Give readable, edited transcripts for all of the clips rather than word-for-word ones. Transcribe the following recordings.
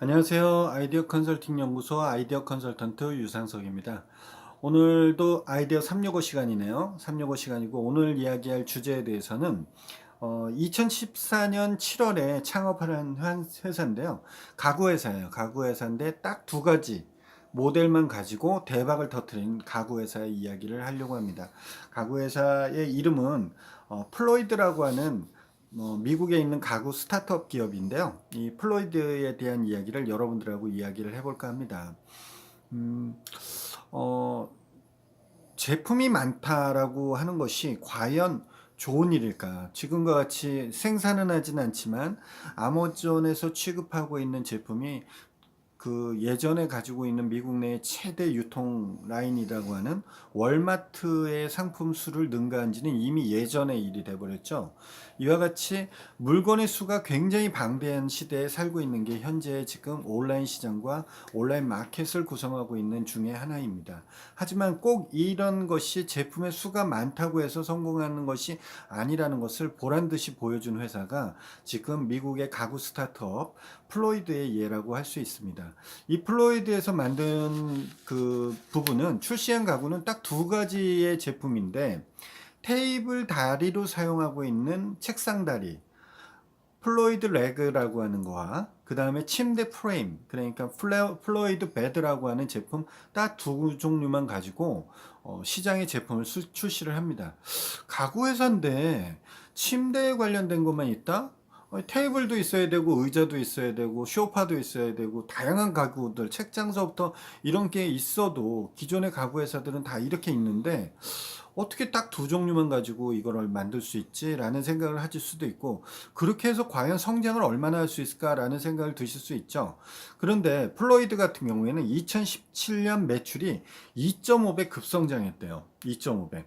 안녕하세요. 아이디어 컨설팅 연구소 아이디어 컨설턴트 유상석입니다. 오늘도 아이디어 365 시간이네요. 365 시간이고 오늘 이야기할 주제에 대해서는 2014년 7월에 창업한 회사인데요. 가구 회사예요. 가구 회사인데 딱 두 가지 모델만 가지고 대박을 터뜨린 가구 회사의 이야기를 하려고 합니다. 가구 회사의 이름은 플로이드라고 하는 미국에 있는 가구 스타트업 기업인데요. 이 플로이드에 대한 이야기를 여러분들하고 이야기를 해볼까 합니다. 음, 어, 제품이 많다라고 하는 것이 과연 좋은 일일까? 지금과 같이 생산은 하진 않지만 아마존에서 취급하고 있는 제품이 그 예전에 가지고 있는 미국 내 최대 유통 라인이라고 하는 월마트의 상품 수를 능가한 지는 이미 예전의 일이 돼버렸죠. 이와 같이 물건의 수가 굉장히 방대한 시대에 살고 있는 게 현재 지금 온라인 시장과 온라인 마켓을 구성하고 있는 중에 하나입니다. 하지만 꼭 이런 것이 제품의 수가 많다고 해서 성공하는 것이 아니라는 것을 보란 듯이 보여준 회사가 지금 미국의 가구 스타트업 플로이드의 예라고 할 수 있습니다. 이 플로이드에서 만든 그 부분은 출시한 가구는 딱 두 가지의 제품인데 테이블 다리로 사용하고 있는 책상 다리 플로이드 레그라고 하는 거와 그 다음에 침대 프레임 그러니까 플로이드 베드라고 하는 제품 딱 두 종류만 가지고 시장에 제품을 출시를 합니다. 가구 회사인데 침대에 관련된 것만 있다? 테이블도 있어야 되고 의자도 있어야 되고 소파도 있어야 되고 다양한 가구들 책장서부터 이런 게 있어도 기존의 가구 회사들은 다 이렇게 있는데 어떻게 딱 두 종류만 가지고 이걸 만들 수 있지? 라는 생각을 하실 수도 있고 그렇게 해서 과연 성장을 얼마나 할 수 있을까라는 생각을 드실 수 있죠. 그런데 플로이드 같은 경우에는 2017년 매출이 2.5배 급성장했대요. 2.5배.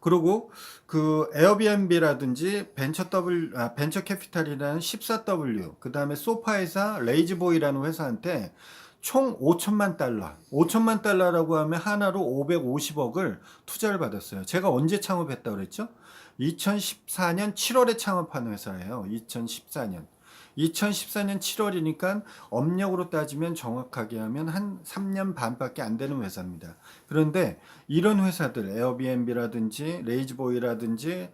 그리고 그 에어비앤비라든지 벤처 캐피탈이라는 14W, 그 다음에 소파회사 레이즈보이라는 회사한테 총 5천만 달러, 5천만 달러라고 하면 하나로 550억을 투자를 받았어요. 제가 언제 창업했다고 그랬죠? 2014년 7월에 창업한 회사예요. 2014년. 2014년 7월이니까 업력으로 따지면 정확하게 하면 한 3년 반밖에 안 되는 회사입니다. 그런데 이런 회사들 에어비앤비라든지 레이즈보이라든지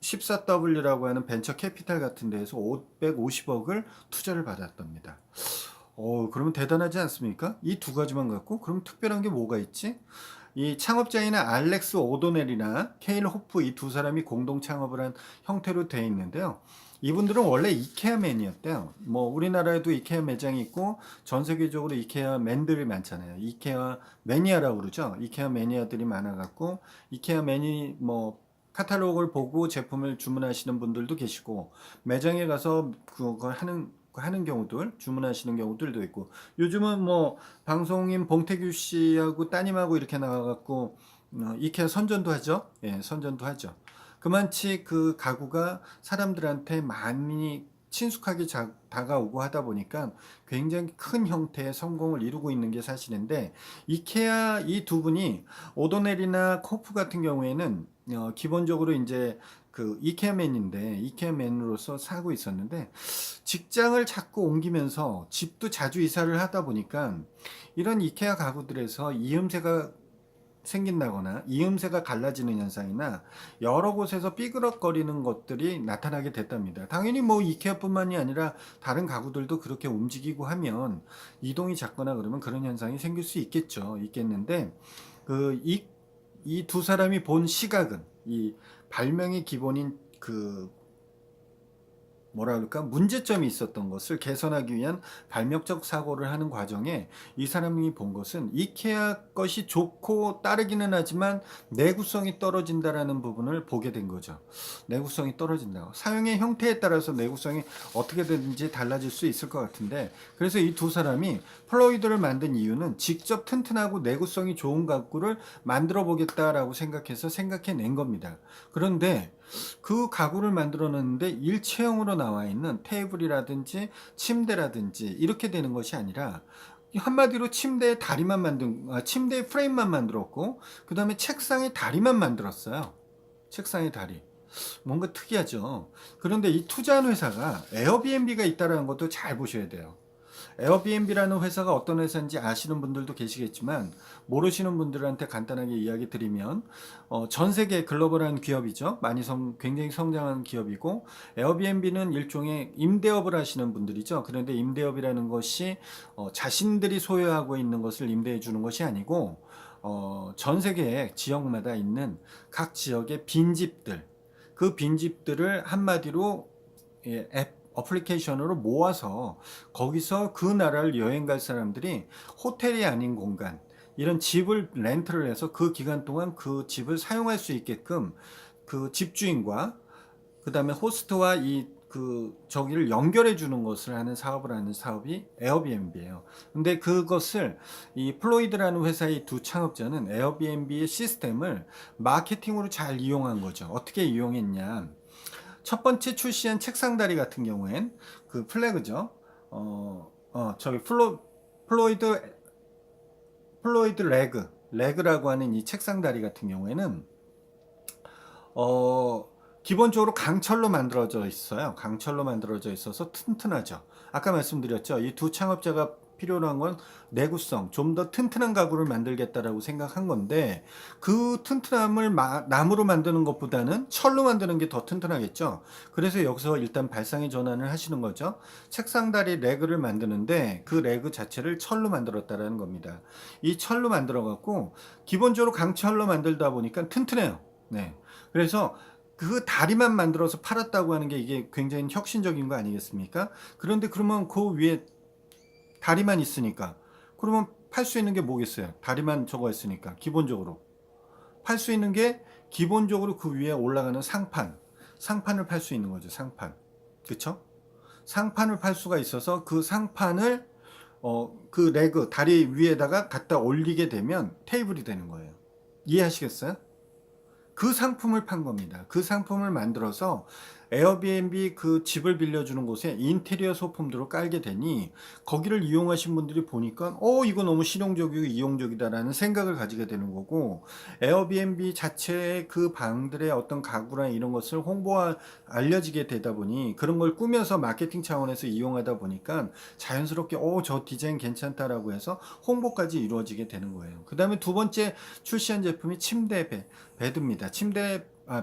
14W라고 하는 벤처 캐피탈 같은 데에서 550억을 투자를 받았답니다. 그러면 대단하지 않습니까? 이 두 가지만 갖고 그럼 특별한 게 뭐가 있지? 이 창업자인 알렉스 오도넬이나 케일 호프 이 두 사람이 공동 창업을 한 형태로 되어 있는데요. 이분들은 원래 이케아맨이었대요. 뭐 우리나라에도 이케아 매장이 있고 전 세계적으로 이케아 맨들이 많잖아요. 이케아 매니아라고 그러죠. 이케아 매니아들이 많아갖고 이케아 매니 뭐 카탈로그를 보고 제품을 주문하시는 분들도 계시고 매장에 가서 그걸 하는 경우들 주문하시는 경우들도 있고 요즘은 뭐 방송인 봉태규 씨하고 따님하고 이렇게 나와갖고 이케아 선전도 하죠. 예, 선전도 하죠. 그만치 그 가구가 사람들한테 많이 친숙하게 다가오고 하다 보니까 굉장히 큰 형태의 성공을 이루고 있는 게 사실인데 이케아 이 두 분이 오도넬이나 코프 같은 경우에는 기본적으로 이제 그 이케아맨인데 이케아맨으로서 살고 있었는데 직장을 자꾸 옮기면서 집도 자주 이사를 하다 보니까 이런 이케아 가구들에서 이음새가 생긴다거나 이음새가 갈라지는 현상이나 여러 곳에서 삐그럭거리는 것들이 나타나게 됐답니다. 당연히 뭐 이케아뿐만이 아니라 다른 가구들도 그렇게 움직이고 하면 이동이 잦거나 그러면 그런 현상이 생길 수 있겠는데 이 두 사람이 본 시각은 이 발명의 기본인 그 뭐라 그럴까 문제점이 있었던 것을 개선하기 위한 발명적 사고를 하는 과정에 이 사람이 본 것은 이케아 것이 좋고 따르기는 하지만 내구성이 떨어진다라는 부분을 보게 된 거죠. 내구성이 떨어진다. 사용의 형태에 따라서 내구성이 어떻게든지 달라질 수 있을 것 같은데 그래서 이 두 사람이 플로이드를 만든 이유는 직접 튼튼하고 내구성이 좋은 가구를 만들어 보겠다라고 생각해낸 겁니다. 그런데 그 가구를 만들어놨는데 일체형으로 나와 있는 테이블이라든지 침대라든지 이렇게 되는 것이 아니라 한마디로 침대의 침대의 프레임만 만들었고 그 다음에 책상의 다리만 만들었어요. 책상의 다리. 뭔가 특이하죠. 그런데 이 투자한 회사가 에어비앤비가 있다는 것도 잘 보셔야 돼요. 에어비앤비라는 회사가 어떤 회사인지 아시는 분들도 계시겠지만 모르시는 분들한테 간단하게 이야기 드리면 전 세계 글로벌한 기업이죠. 굉장히 성장한 기업이고 에어비앤비는 일종의 임대업을 하시는 분들이죠. 그런데 임대업이라는 것이 자신들이 소유하고 있는 것을 임대해 주는 것이 아니고 전 세계 지역마다 있는 각 지역의 빈집들 그 빈집들을 한마디로 어플리케이션으로 모아서 거기서 그 나라를 여행 갈 사람들이 호텔이 아닌 공간, 이런 집을 렌트를 해서 그 기간 동안 그 집을 사용할 수 있게끔 그 집주인과 그 다음에 호스트와 저기를 연결해 주는 것을 하는 사업을 하는 사업이 에어비앤비예요. 근데 그것을 이 플로이드라는 회사의 두 창업자는 에어비앤비의 시스템을 마케팅으로 잘 이용한 거죠. 어떻게 이용했냐? 첫 번째 출시한 책상다리 같은 경우엔 그 플래그죠. 저기 플로이드 레그라고 하는 이 책상다리 같은 경우에는 어, 기본적으로 강철로 만들어져 있어요. 강철로 만들어져 있어서 튼튼하죠. 아까 말씀드렸죠. 이 두 창업자가 필요로 한 건 내구성, 좀 더 튼튼한 가구를 만들겠다라고 생각한 건데 그 튼튼함을 나무로 만드는 것보다는 철로 만드는 게 더 튼튼하겠죠. 그래서 여기서 일단 발상의 전환을 하시는 거죠. 책상다리 레그를 만드는데 그 레그 자체를 철로 만들었다라는 겁니다. 이 철로 만들어 갖고 기본적으로 강철로 만들다 보니까 튼튼해요. 네. 그래서 그 다리만 만들어서 팔았다고 하는 게 이게 굉장히 혁신적인 거 아니겠습니까? 그런데 그러면 그 위에 다리만 있으니까 그러면 팔 수 있는 게 뭐겠어요? 다리만 저거 있으니까 기본적으로 팔 수 있는 게 기본적으로 그 위에 올라가는 상판을 팔 수 있는 거죠. 상판. 그쵸? 상판을 팔 수가 있어서 그 상판을 그 레그 다리 위에다가 갖다 올리게 되면 테이블이 되는 거예요. 이해하시겠어요? 그 상품을 판 겁니다. 그 상품을 만들어서 에어비앤비 그 집을 빌려주는 곳에 인테리어 소품들을 깔게 되니 거기를 이용하신 분들이 보니까 이거 너무 실용적이고 이용적이다라는 생각을 가지게 되는 거고 에어비앤비 자체의 그 방들의 어떤 가구나 이런 것을 알려지게 되다 보니 그런 걸 꾸며서 마케팅 차원에서 이용하다 보니까 자연스럽게 저 디자인 괜찮다라고 해서 홍보까지 이루어지게 되는 거예요. 그 다음에 두 번째 출시한 제품이 베드입니다.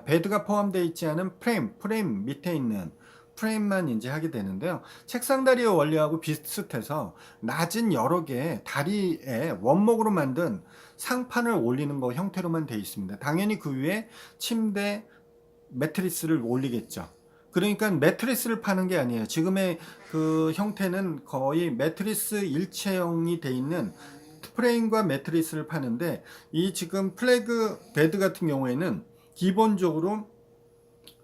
베드가 포함되어 있지 않은 프레임 밑에 있는 프레임만 이제 하게 되는데요. 책상다리의 원리하고 비슷해서 낮은 여러 개의 다리에 원목으로 만든 상판을 올리는 거 형태로만 되어 있습니다. 당연히 그 위에 침대 매트리스를 올리겠죠. 그러니까 매트리스를 파는 게 아니에요. 지금의 그 형태는 거의 매트리스 일체형이 돼 있는 프레임과 매트리스를 파는데 이 지금 플래그 베드 같은 경우에는 기본적으로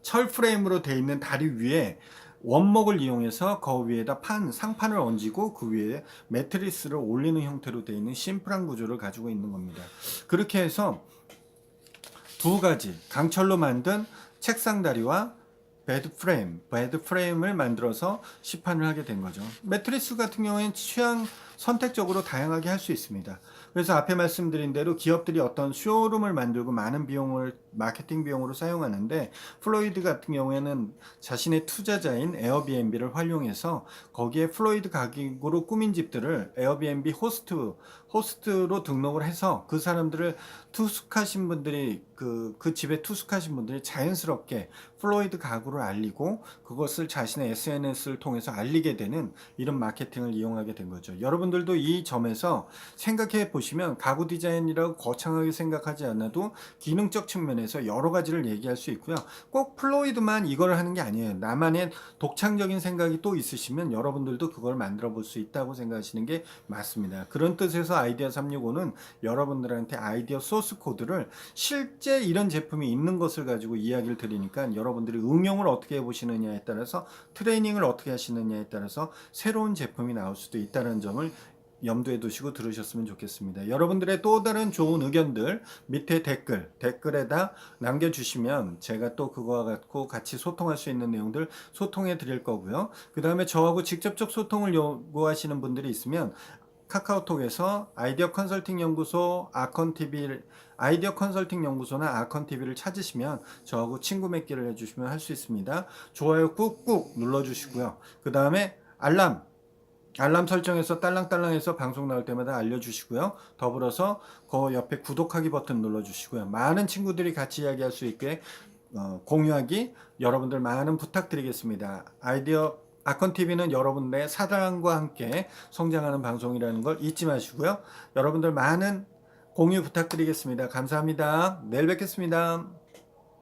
철 프레임으로 되어 있는 다리 위에 원목을 이용해서 그 위에다 상판을 얹고 그 위에 매트리스를 올리는 형태로 되어 있는 심플한 구조를 가지고 있는 겁니다. 그렇게 해서 두 가지 강철로 만든 책상 다리와 베드 프레임을 만들어서 시판을 하게 된 거죠. 매트리스 같은 경우에는 취향 선택적으로 다양하게 할 수 있습니다. 그래서 앞에 말씀드린 대로 기업들이 어떤 쇼룸을 만들고 많은 비용을 마케팅 비용으로 사용하는데 플로이드 같은 경우에는 자신의 투자자인 에어비앤비를 활용해서 거기에 플로이드 가격으로 꾸민 집들을 에어비앤비 호스트로 등록을 해서 그 사람들을 투숙하신 분들이 그 집에 투숙하신 분들이 자연스럽게 플로이드 가구를 알리고 그것을 자신의 SNS를 통해서 알리게 되는 이런 마케팅을 이용하게 된 거죠. 여러분들도 이 점에서 생각해 보시면 가구 디자인이라고 거창하게 생각하지 않아도 기능적 측면에서 여러 가지를 얘기할 수 있고요. 꼭 플로이드만 이걸 하는 게 아니에요. 나만의 독창적인 생각이 또 있으시면 여러분들도 그걸 만들어 볼 수 있다고 생각하시는 게 맞습니다. 그런 뜻에서 아이디어 365는 여러분들한테 아이디어 소스 코드를 실제 이런 제품이 있는 것을 가지고 이야기를 드리니까 여러분들이 응용을 어떻게 해보시느냐에 따라서 트레이닝을 어떻게 하시느냐에 따라서 새로운 제품이 나올 수도 있다는 점을 염두에 두시고 들으셨으면 좋겠습니다. 여러분들의 또 다른 좋은 의견들 밑에 댓글에다 남겨주시면 제가 또 그거와 갖고 같이 소통할 수 있는 내용들 소통해 드릴 거고요. 그 다음에 저하고 직접적 소통을 요구하시는 분들이 있으면 카카오톡에서 아이디어 컨설팅 연구소 아이디어 컨설팅 연구소나 아컨TV를 찾으시면 저하고 친구 맺기를 해주시면 할 수 있습니다. 좋아요 꾹꾹 눌러주시고요. 그 다음에 알람 설정해서 딸랑딸랑해서 방송 나올 때마다 알려주시고요. 더불어서 그 옆에 구독하기 버튼 눌러주시고요. 많은 친구들이 같이 이야기할 수 있게 공유하기 여러분들 많은 부탁드리겠습니다. 아이디어 아컨TV는 여러분들의 사랑과 함께 성장하는 방송이라는 걸 잊지 마시고요. 여러분들 많은 공유 부탁드리겠습니다. 감사합니다. 내일 뵙겠습니다.